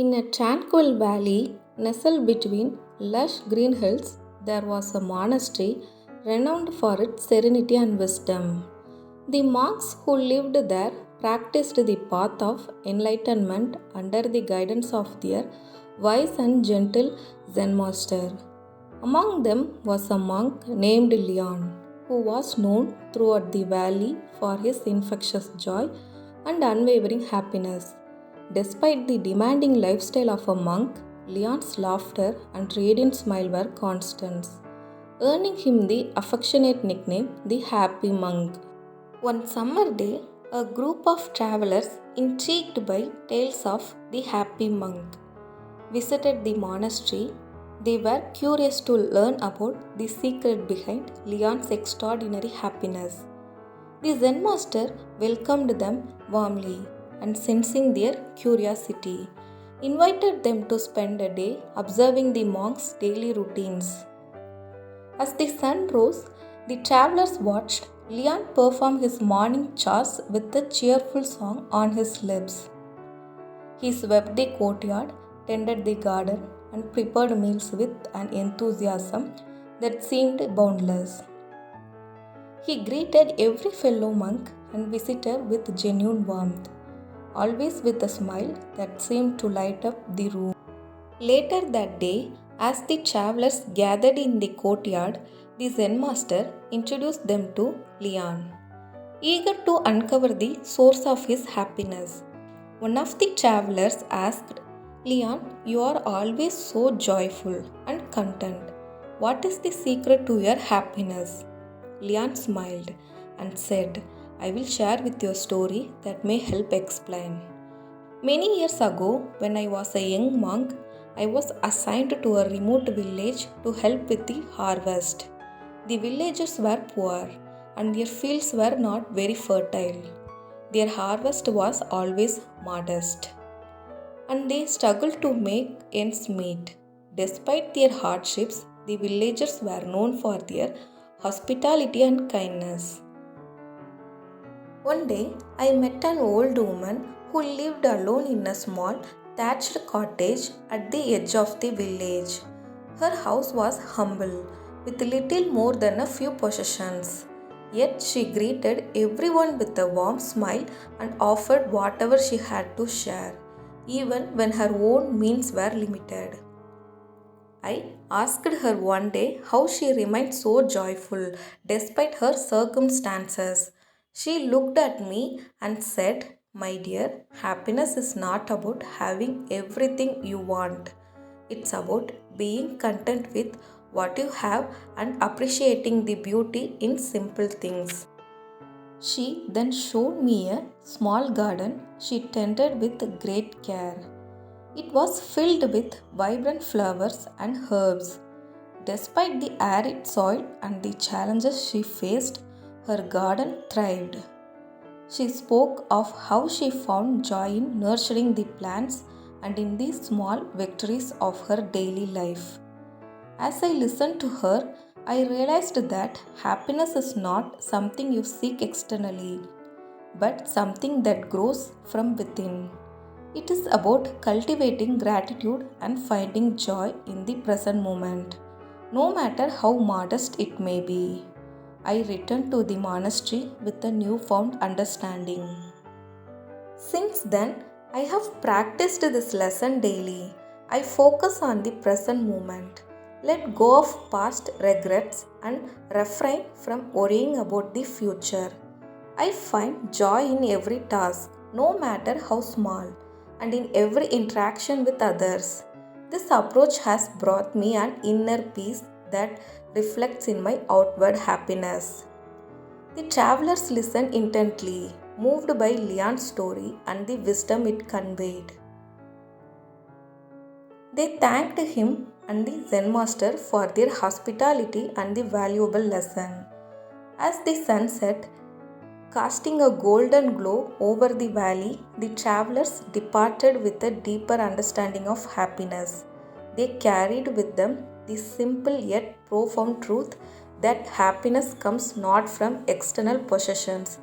In a tranquil valley nestled between lush green hills, there was a monastery renowned for its serenity and wisdom. The monks who lived there practiced the path of enlightenment under the guidance of their wise and gentle Zen master. Among them was a monk named Leon, who was known throughout the valley for his infectious joy and unwavering happiness. Despite the demanding lifestyle of a monk, Leon's laughter and radiant smile were constants, earning him the affectionate nickname the Happy Monk. One summer day, a group of travelers, intrigued by tales of the Happy Monk, visited the monastery. They were curious to learn about the secret behind Leon's extraordinary happiness. The Zen master welcomed them warmly and, sensing their curiosity, invited them to spend a day observing the monk's daily routines. As the sun rose, the travelers watched Leon perform his morning chores with a cheerful song on his lips. He swept the courtyard, tended the garden, and prepared meals with an enthusiasm that seemed boundless. He greeted every fellow monk and visitor with genuine warmth, always with a smile that seemed to light up the room. Later that day, as the travelers gathered in the courtyard, the Zen master introduced them to Leon, eager to uncover the source of his happiness. One of the travelers asked, Leon, you are always so joyful and content. What is the secret to your happiness? Leon smiled and said, I will share with you a story that may help explain. Many years ago, when I was a young monk, I was assigned to a remote village to help with the harvest. The villagers were poor and their fields were not very fertile. Their harvest was always modest, and they struggled to make ends meet. Despite their hardships, the villagers were known for their hospitality and kindness. One day, I met an old woman who lived alone in a small thatched cottage at the edge of the village. Her house was humble, with little more than a few possessions. Yet she greeted everyone with a warm smile and offered whatever she had to share, even when her own means were limited. I asked her one day how she remained so joyful despite her circumstances. She looked at me and said, My dear, happiness is not about having everything you want. It's about being content with what you have and appreciating the beauty in simple things. She then showed me a small garden she tended with great care. It was filled with vibrant flowers and herbs. Despite the arid soil and the challenges she faced, her garden thrived. She spoke of how she found joy in nurturing the plants and in the small victories of her daily life. As I listened to her, I realized that happiness is not something you seek externally, but something that grows from within. It is about cultivating gratitude and finding joy in the present moment, no matter how modest it may be. I returned to the monastery with a newfound understanding. Since then, I have practiced this lesson daily. I focus on the present moment, let go of past regrets, and refrain from worrying about the future. I find joy in every task, no matter how small, and in every interaction with others. This approach has brought me an inner peace that reflects in my outward happiness. The travelers listened intently, moved by Leon's story and the wisdom it conveyed. They thanked him and the Zen master for their hospitality and the valuable lesson. As the sun set, casting a golden glow over the valley, the travelers departed with a deeper understanding of happiness. They carried with them the simple yet profound truth that happiness comes not from external possessions